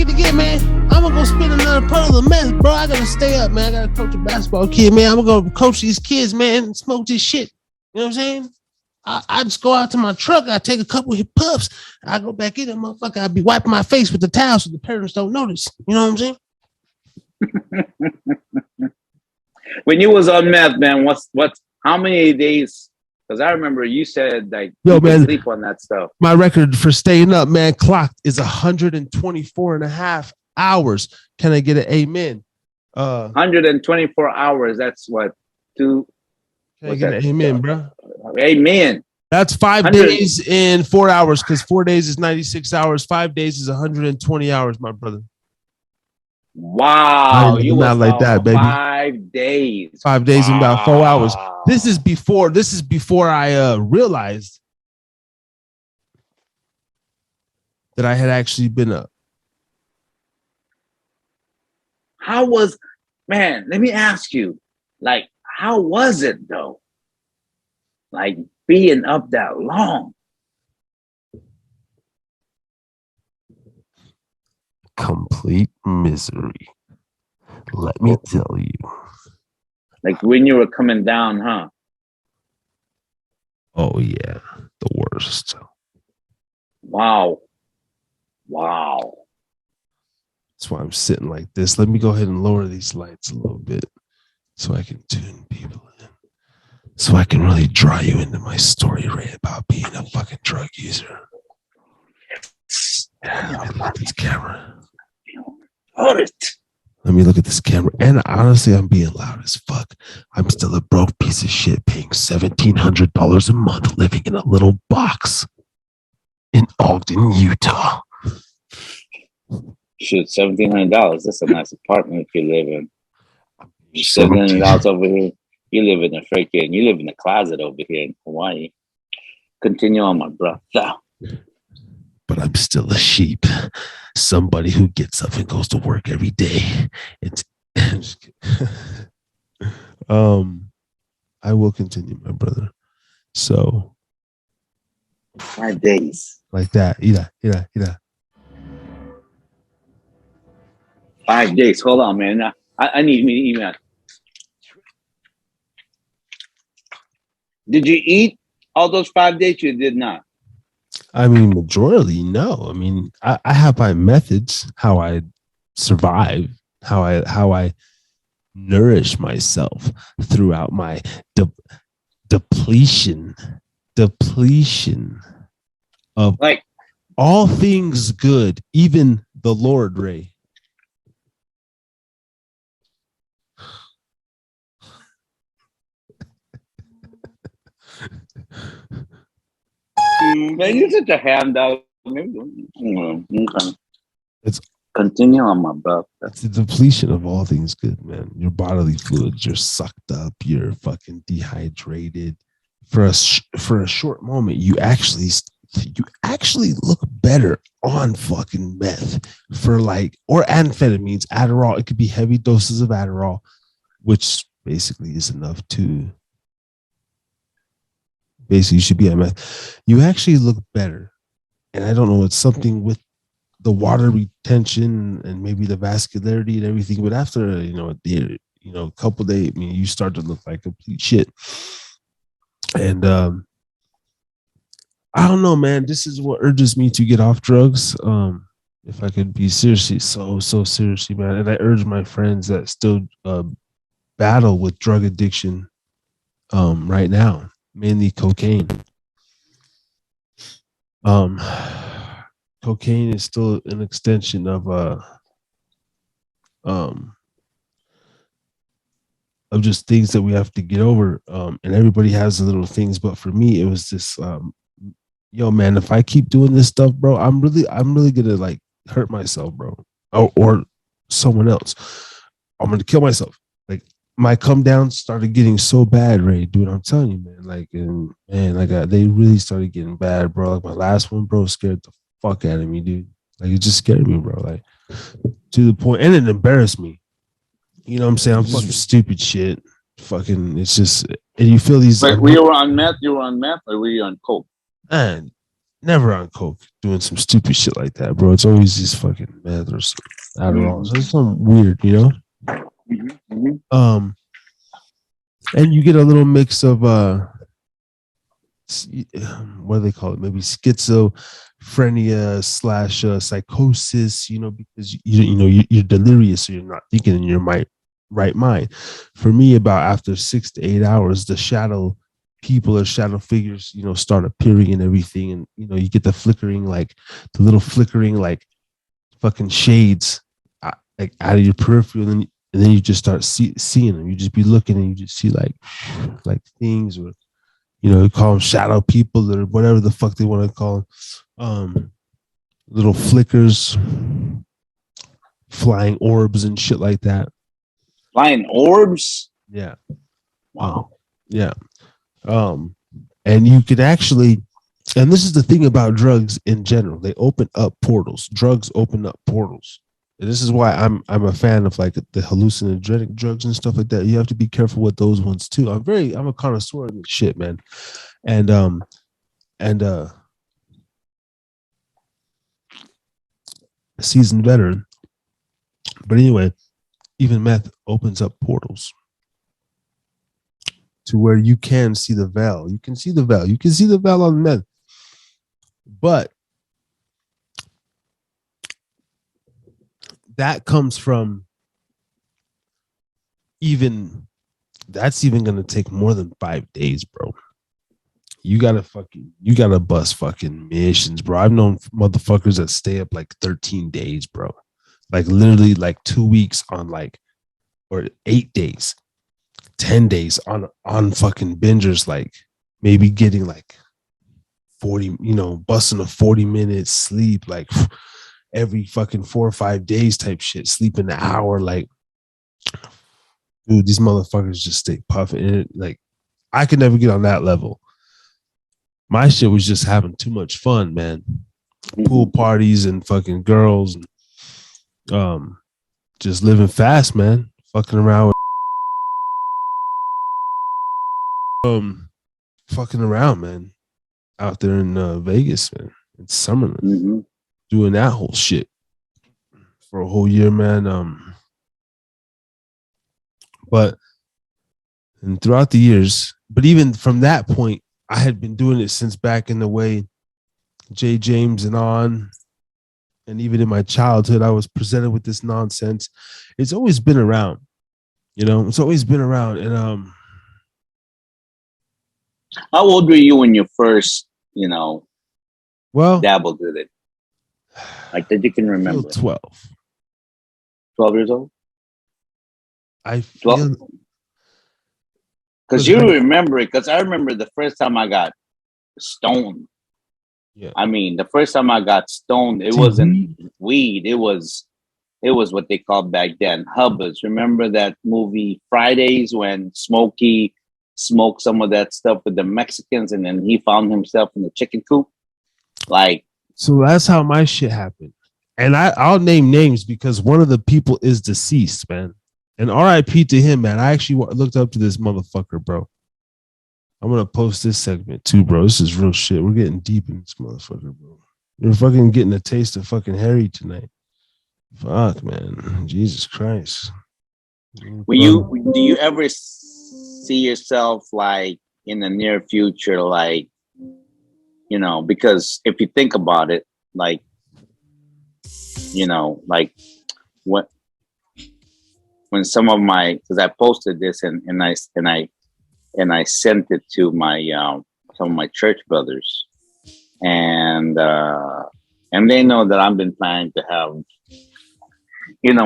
get together, man. I'm gonna go spend another part of the mess, bro. I gotta stay up, man. I gotta coach a basketball kid, man. I'm gonna go coach these kids, man, and smoke this shit. You know what I'm saying? I just go out to my truck. I take a couple of puffs. I go back in there, motherfucker. I be wiping my face with the towel so the parents don't notice. You know what I'm saying? When you was on meth, man, how many days? Because I remember you said like you man, sleep on that stuff. My record for staying up, man, clocked is 124 and a half hours. Can I get an amen? 124 hours. That's what, two. Can I get an amen, bro? Amen. That's 5 days in 4 hours, because 4 days is 96 hours. 5 days is 120 hours, my brother. Wow, you not like that, baby. 5 days. 5 days in about 4 hours. This is before I realized that I had actually been up. Man, let me ask you, like, how was it though? Like being up that long? Complete misery. Let me tell you. Like when you were coming down, huh? Oh yeah, the worst. Wow. That's why I'm sitting like this. Let me go ahead and lower these lights a little bit so I can tune people in. So I can really draw you into my story, Ray, about being a fucking drug user. Yeah, let me look at this camera. Let me look at this camera. And honestly, I'm being loud as fuck. I'm still a broke piece of shit paying $1,700 a month living in a little box in Ogden, Utah. Shit, $1,700. That's a nice apartment if you live in. $1,700 over here. You live in a closet over here in Hawaii. Continue on, my brother. But I'm still a sheep. Somebody who gets up and goes to work every day. I will continue, my brother. So 5 days. Like that. Ida. 5 days. Hold on, man. I need me to email. Did you eat all those 5 days? You did not. I mean, majority, no. I mean, I have my methods, how I survive, how I nourish myself throughout my depletion of like all things good, even the Lord, Ray. Man, you're such a handout. It's continue on, my brother. It's the depletion of all things good, man. Your bodily fluids, you're sucked up, you're fucking dehydrated. For a short moment, you actually look better on fucking meth or amphetamines, Adderall. It could be heavy doses of Adderall, which basically is enough to. Basically, you should be at meth. You actually look better. And I don't know, it's something with the water retention and maybe the vascularity and everything. But after, a couple of days, I mean, you start to look like complete shit. And I don't know, man. This is what urges me to get off drugs. If I could be seriously, so seriously, man. And I urge my friends that still battle with drug addiction right now. Mainly cocaine. Cocaine is still an extension of just things that we have to get over. And everybody has the little things, but for me, it was this. Yo, man, if I keep doing this stuff, bro, I'm really gonna like hurt myself, bro, or someone else. I'm gonna kill myself. Like, my come down started getting so bad, Ray, dude. I'm telling you, man. They really started getting bad, bro. Like my last one, bro, scared the fuck out of me, dude. Like, it just scared me, bro. Like, to the point, and it embarrassed me. You know what I'm saying? I'm fucking stupid shit. Fucking, it's just, and you feel these. Wait, were you on meth? You were on meth, or were you on coke? And never on coke, doing some stupid shit like that, bro. It's always just fucking meth or some Adderall. So it's something weird, you know. Um, and you get a little mix of what do they call it? Maybe schizophrenia slash psychosis. You know, because you're delirious, so you're not thinking in your right mind. For me, about after 6 to 8 hours, the shadow people or shadow figures, start appearing and everything, and you get the flickering, like the little flickering, like fucking shades, like out of your peripheral, and then you just start seeing them. You just be looking, and you just see like things, or you call them shadow people or whatever the fuck they want to call them. Little flickers, flying orbs and shit like that. Flying orbs? Yeah. Wow. Yeah. And you could actually, and this is the thing about drugs in general, they open up portals. Drugs open up portals. And this is why I'm a fan of like the hallucinogenic drugs and stuff like that. You have to be careful with those ones too. I'm a connoisseur of this shit, man. And a seasoned veteran. But anyway, even meth opens up portals to where you can see the veil. You can see the veil. You can see the veil on meth. But that comes from that's even going to take more than 5 days, bro. You gotta bust fucking missions, bro. I've known motherfuckers that stay up like 13 days, bro. Like literally like 2 weeks on or 8 days, 10 days on fucking bingers, like maybe getting like 40, busting a 40-minute sleep, like every fucking 4 or 5 days type shit, sleeping an hour, like, dude, these motherfuckers just stay puffing. And like, I could never get on that level. My shit was just having too much fun, man. Pool parties and fucking girls, and just living fast, man. Fucking around with, fucking around, man. Out there in Vegas, man. It's summer, man. Doing that whole shit for a whole year, man. But and throughout the years, but even from that point, I had been doing it since back in the way, Jay James and on, and even in my childhood, I was presented with this nonsense. It's always been around, It's always been around, and how old were you when you first, well, dabbled with it? Like that you can remember. 12. 12 years old? I feel. Because you remember it, because I remember the first time I got stoned. Yeah. I mean, the first time I got stoned, it wasn't weed. It was what they called back then hubbas. Remember that movie Fridays when Smokey smoked some of that stuff with the Mexicans, and then he found himself in the chicken coop? Like, so that's how my shit happened. And I'll name names because one of the people is deceased, man. And RIP to him, man. I actually looked up to this motherfucker, bro. I'm going to post this segment too, bro. This is real shit. We're getting deep in this motherfucker, bro. You're fucking getting a taste of fucking Harry tonight. Fuck, man. Jesus Christ. do you ever see yourself like in the near future, like, because if you think about it, like, like when some of my, because I posted this and I sent it to my some of my church brothers, and they know that I've been planning to have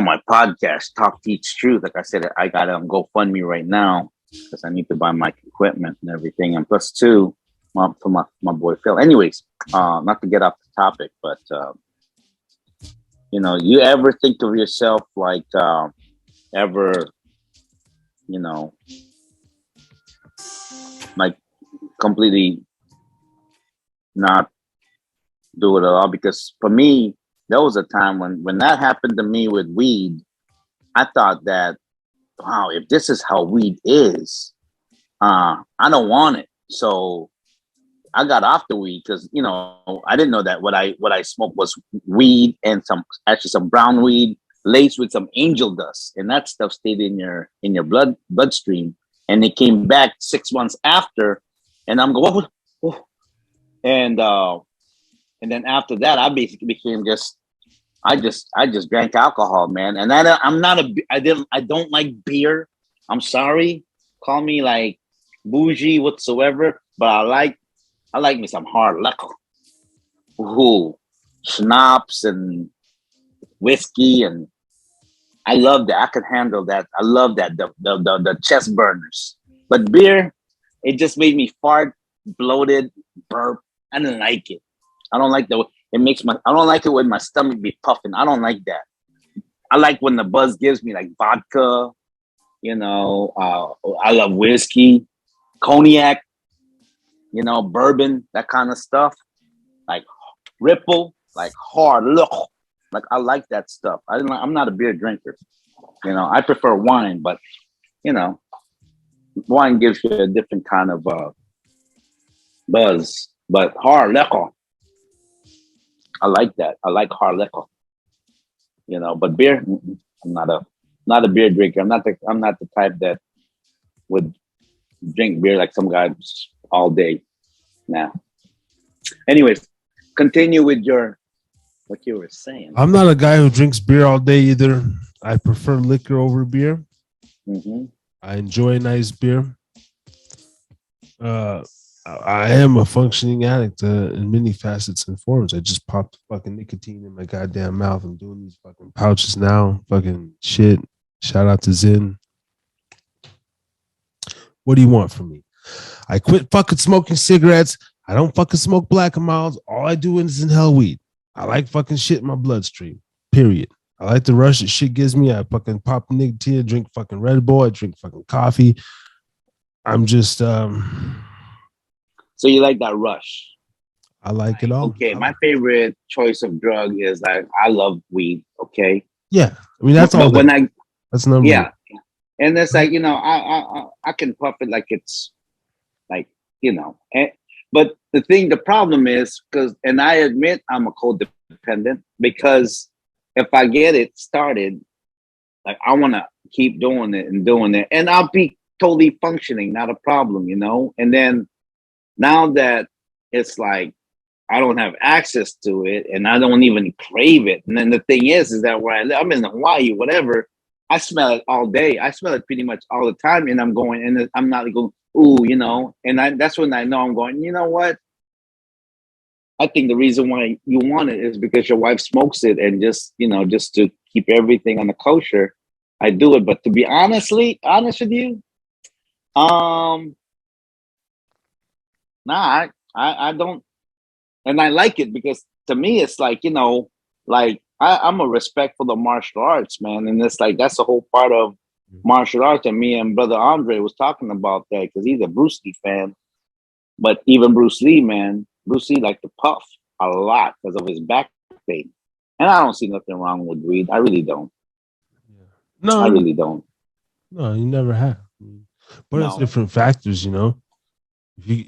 my podcast, Talk Teach Truth. Like I said, I got it on GoFundMe right now because I need to buy my equipment and everything, and plus two for my boy Phil. Anyways, not to get off the topic, but you ever think of yourself like ever, like completely not do it at all? Because for me, there was a time when that happened to me with weed. I thought that, wow, if this is how weed is, I don't want it. So I got off the weed because I didn't know that what I smoked was weed and some brown weed laced with some angel dust, and that stuff stayed in your bloodstream, and it came back 6 months after, and I'm going, what? And then after that, I basically became just I just drank alcohol, man, and I'm not a I don't like beer. I'm sorry, call me like bougie whatsoever, but I like me some hard liquor. Ooh, schnapps and whiskey, and I love that. I can handle that. I love that the chest burners. But beer, it just made me fart, bloated, burp. I didn't like it. I don't like the it makes my I don't like it when my stomach be puffing. I don't like that. I like when the buzz gives me like vodka. I love whiskey, cognac. Bourbon, that kind of stuff. Like Ripple, like hard look. Like I like that stuff. I'm not a beer drinker. I prefer wine, but you know, wine gives you a different kind of buzz. But hard liquor, I like that. I like hard liquor. But beer, I'm not a beer drinker. I'm not the type that would drink beer like some guys all day. Nah. Anyways, continue with what you were saying. I'm not a guy who drinks beer all day either. I prefer liquor over beer. Mm-hmm. I enjoy nice beer. I am a functioning addict in many facets and forms. I just popped fucking nicotine in my goddamn mouth. I'm doing these fucking pouches now. Fucking shit. Shout out to Zen. What do you want from me? I quit fucking smoking cigarettes. I don't fucking smoke Black and Milds. All I do is inhale weed. I like fucking shit in my bloodstream. Period. I like the rush that shit gives me. I fucking pop nicotine, drink fucking Red Bull. I drink fucking coffee. I'm just So you like that rush? I like it all. Okay, my favorite choice of drug is I love weed. Okay. Yeah, I mean that's all. That's number one. One. And it's like I can puff it like it's like but the problem is and I admit I'm a codependent because if I get it started, like I want to keep doing it, and I'll be totally functioning, not a problem, And then now that it's like I don't have access to it, and I don't even crave it. And then the thing is that where I live, I'm in Hawaii, whatever. I smell it all day. I smell it pretty much all the time, and I'm going, and I'm not going, ooh, and that's when I know I'm going. You know what? I think the reason why you want it is because your wife smokes it, and just to keep everything on the kosher, I do it. But to be honest with you, nah, I don't, and I like it because to me it's like I'm a respect for the martial arts, man, and it's like that's the whole part of martial arts. And me and brother Andre was talking about that because he's a Bruce Lee fan, but even Bruce Lee liked to puff a lot because of his back pain, and I don't see nothing wrong with weed. I really don't. No, I really don't. No, you never have. But it's different factors, If you,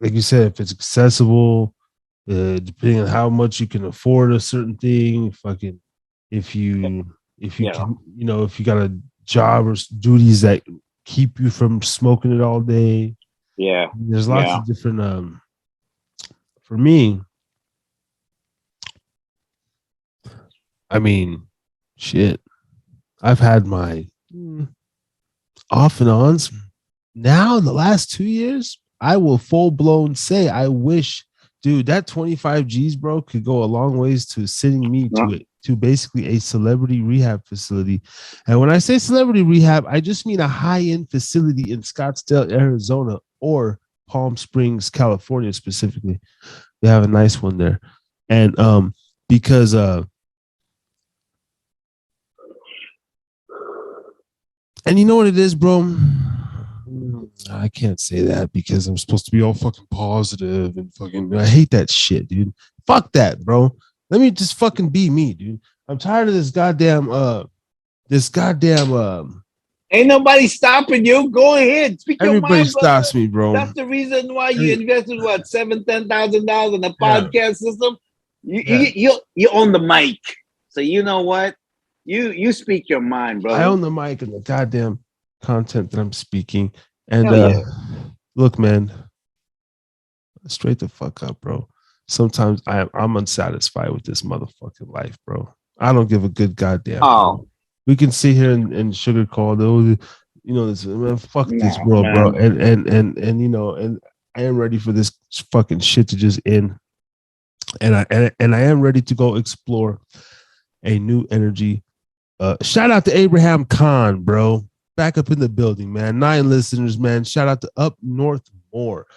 like you said, if it's accessible, depending on how much you can afford a certain thing, fucking, if you can, if you got a job or duties that keep you from smoking it all day. Yeah. There's lots of different, for me, I mean, shit, I've had my off and ons. Now, in the last 2 years, I will full blown say, I wish, dude, that 25 G's, bro, could go a long ways to sending me to basically a celebrity rehab facility. And when I say celebrity rehab, I just mean a high-end facility in Scottsdale, Arizona, or Palm Springs, California, specifically. They have a nice one there. And because and you know what it is, bro? I can't say that because I'm supposed to be all fucking positive and fucking. I hate that shit, dude. Fuck that, bro. Let me just fucking be me, dude. I'm tired of this goddamn Ain't nobody stopping you. Go ahead, speak your Everybody mind, brother. stops me, bro. That's the reason why you invested what $7,000-10,000 in a Yeah, podcast system. yeah. You own the mic, so you know what? You speak your mind, I brother. own the mic and the goddamn content that I'm speaking. And Hell yeah. look, man, straight the fuck up, bro. Sometimes I'm unsatisfied with this motherfucking life, bro. I don't give a good goddamn, bro. Oh We can sit here and sugarcoat those, this man, fuck this no, world, bro. man. And I am ready for this fucking shit to just end. And I am ready to go explore a new energy. Shout out to Abraham Khan, bro. Back up in the building, man. 9 listeners, man. Shout out to Up North More.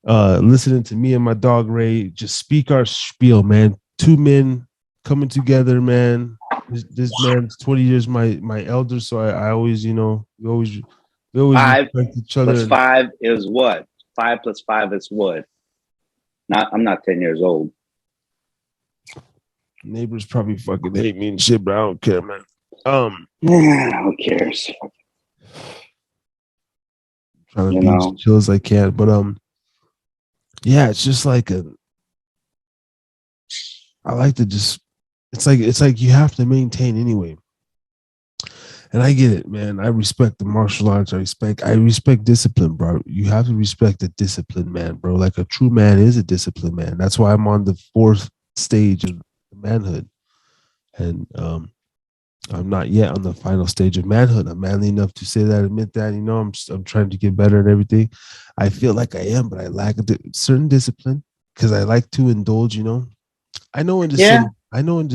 Listening to me and my dog Ray just speak our spiel, man. 2 men coming together, man. This man's 20 years my elder, so I always, we always 5 respect each other. plus 5 is what? 5 plus 5 is what? I'm not 10 years old. Neighbors probably fucking hate me and shit, but I don't care, man. Who cares? Trying to be as chill as I can, but yeah, it's just like I like to just it's like you have to maintain anyway. And I get it, man. I respect the martial arts. I respect discipline, bro. You have to respect the discipline, man, bro. Like a true man is a disciplined man. That's why I'm on the 4th stage of manhood. And I'm not yet on the final stage of manhood. I'm manly enough to say that, admit that. I'm trying to get better and everything. I feel like I am, but I lack a certain discipline because I like to indulge. I know when to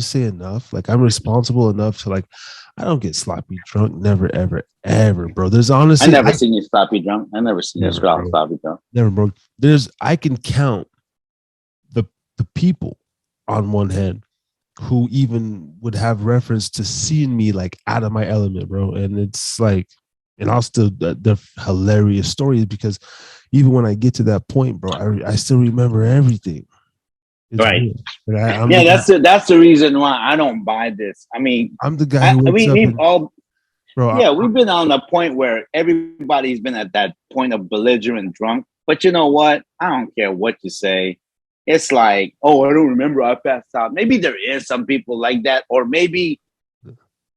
say enough. Like I'm responsible enough to I don't get sloppy drunk. Never, ever, ever, bro. There's honestly I never seen you sloppy drunk. I never seen you sloppy drunk. Never, bro. I can count the people on one hand who even would have reference to seeing me like out of my element, bro. And it's like, and I'll still the hilarious stories because even when I get to that point, bro, I still remember everything. It's right. Weird. That's the reason why I don't buy this. I mean, I'm the guy who wakes up we've all, bro. we've been on a point where everybody's been at that point of belligerent drunk. But you know what? I don't care what you say. It's like, oh, I don't remember. I passed out. Maybe there is some people like that, or maybe,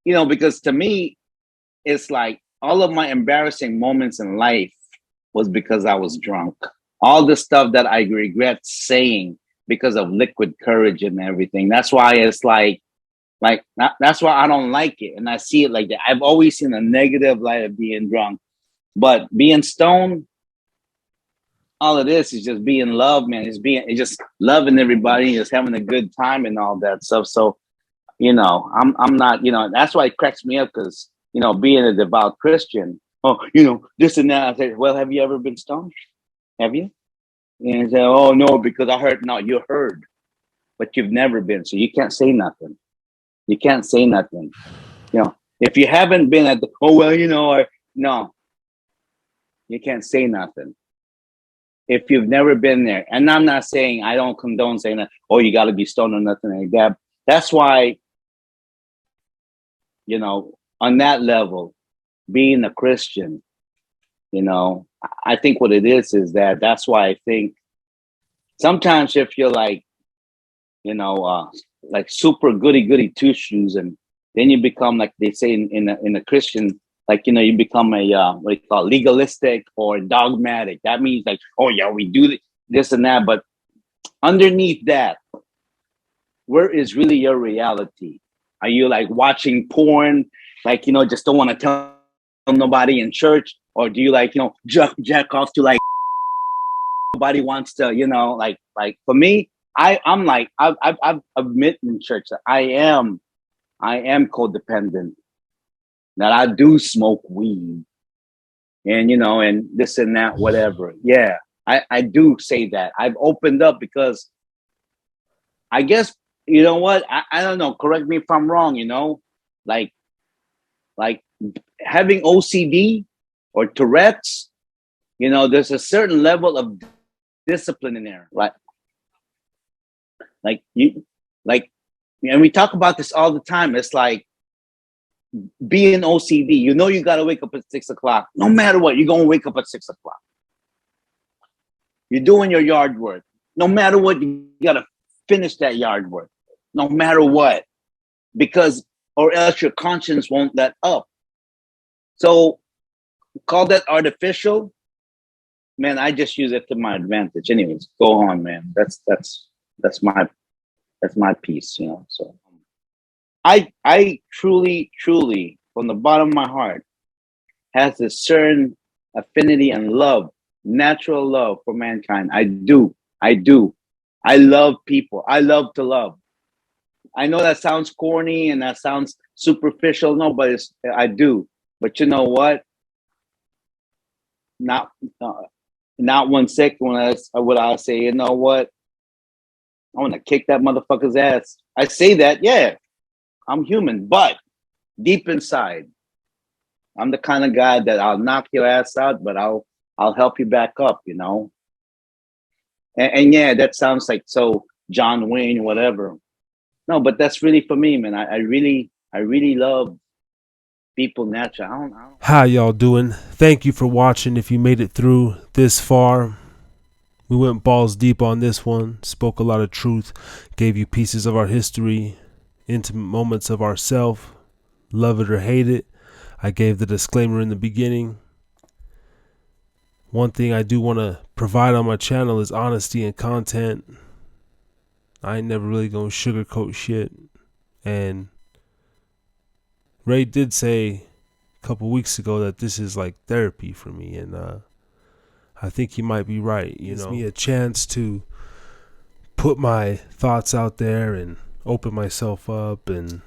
because to me, it's like all of my embarrassing moments in life was because I was drunk. All the stuff that I regret saying because of liquid courage and everything. That's why it's that's why I don't like it. And I see it like that. I've always seen a negative light of being drunk, but being stoned, all of this is just being love, man. It's just loving everybody, just having a good time and all that stuff. So, I'm not, that's why it cracks me up because, being a devout Christian, this and that. I said, well, have you ever been stoned? Have you? And say, oh no, because I heard. No, you heard, but you've never been, so you can't say nothing. You can't say nothing. If you haven't been at the, no, you can't say nothing. If you've never been there, and I'm not saying I don't condone saying that, oh, you got to be stoned or nothing like that. That's why, on that level, being a Christian, I think what it is that's why I think sometimes if you're like super goody two shoes, and then you become like they say in a Christian, you become a what do you call it, legalistic or dogmatic. That means like, oh yeah, we do this and that, but underneath that, where is really your reality? Are you like watching porn, just don't want to tell nobody in church, or do you jack off to like nobody wants to, like for me, I'm like I've admit in church that I am codependent, that I do smoke weed and and this and that, whatever. Yeah, I do say that. I've opened up because I guess you know what? I don't know, correct me if I'm wrong, like having OCD or Tourette's, there's a certain level of discipline in there. Like you, and we talk about this all the time. It's like being OCD, you know you got to wake up at 6 o'clock. No matter what, you're going to wake up at 6 o'clock. You're doing your yard work. No matter what, you got to finish that yard work. No matter what. Because, or else your conscience won't let up. So, call that artificial. Man, I just use it to my advantage. Anyways, go on, man. That's my piece, you know. So I truly, from the bottom of my heart, has a certain affinity and love, natural love for mankind. I do. I love people. I love to love. I know that sounds corny and that sounds superficial. No, but I do. But you know what? Not 1 second when I say, you know what? I want to kick that motherfucker's ass. I say that, yeah, I'm human, but deep inside, I'm the kind of guy that I'll knock your ass out, but I'll help you back up, you know. And yeah, that sounds like so John Wayne, whatever. No, but that's really for me, man. I really love people naturally. I don't. How y'all doing? Thank you for watching. If you made it through this far, we went balls deep on this one, spoke a lot of truth, gave you pieces of our history, intimate moments of ourself, love it or hate it. I gave the disclaimer in the beginning. One thing I do want to provide on my channel is honesty and content. I ain't never really gonna sugarcoat shit. And Ray did say a couple weeks ago that this is like therapy for me, and I think he might be right. You know, gives me a chance to put my thoughts out there and open myself up, and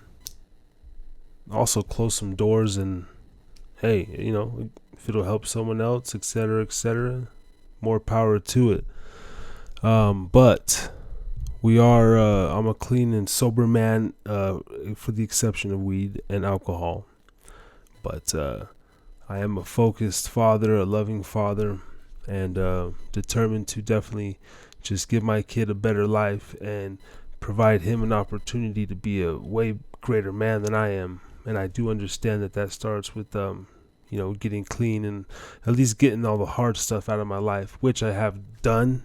also close some doors. And hey, you know, if it'll help someone else, etc., more power to it. But we are I'm a clean and sober man, for the exception of weed and alcohol. But I am a focused father, a loving father, and determined to definitely just give my kid a better life and provide him an opportunity to be a way greater man than I am. And I do understand that starts with you know, getting clean and at least getting all the hard stuff out of my life, which I have done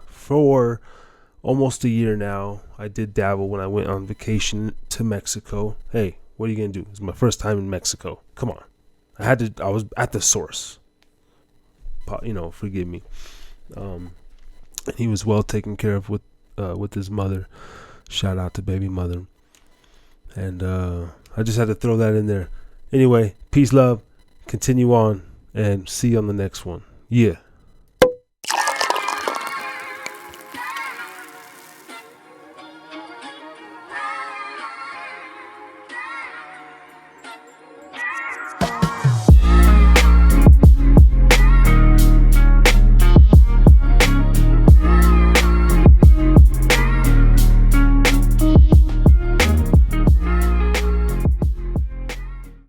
for almost a year now. I did dabble when I went on vacation to Mexico. Hey, what are you gonna do? It's my first time in Mexico. Come on, I was at the source. You know, forgive me. He was well taken care of with his mother. Shout out to baby mother. And I just had to throw that in there. Anyway, peace, love. Continue on, and see you on the next one. Yeah.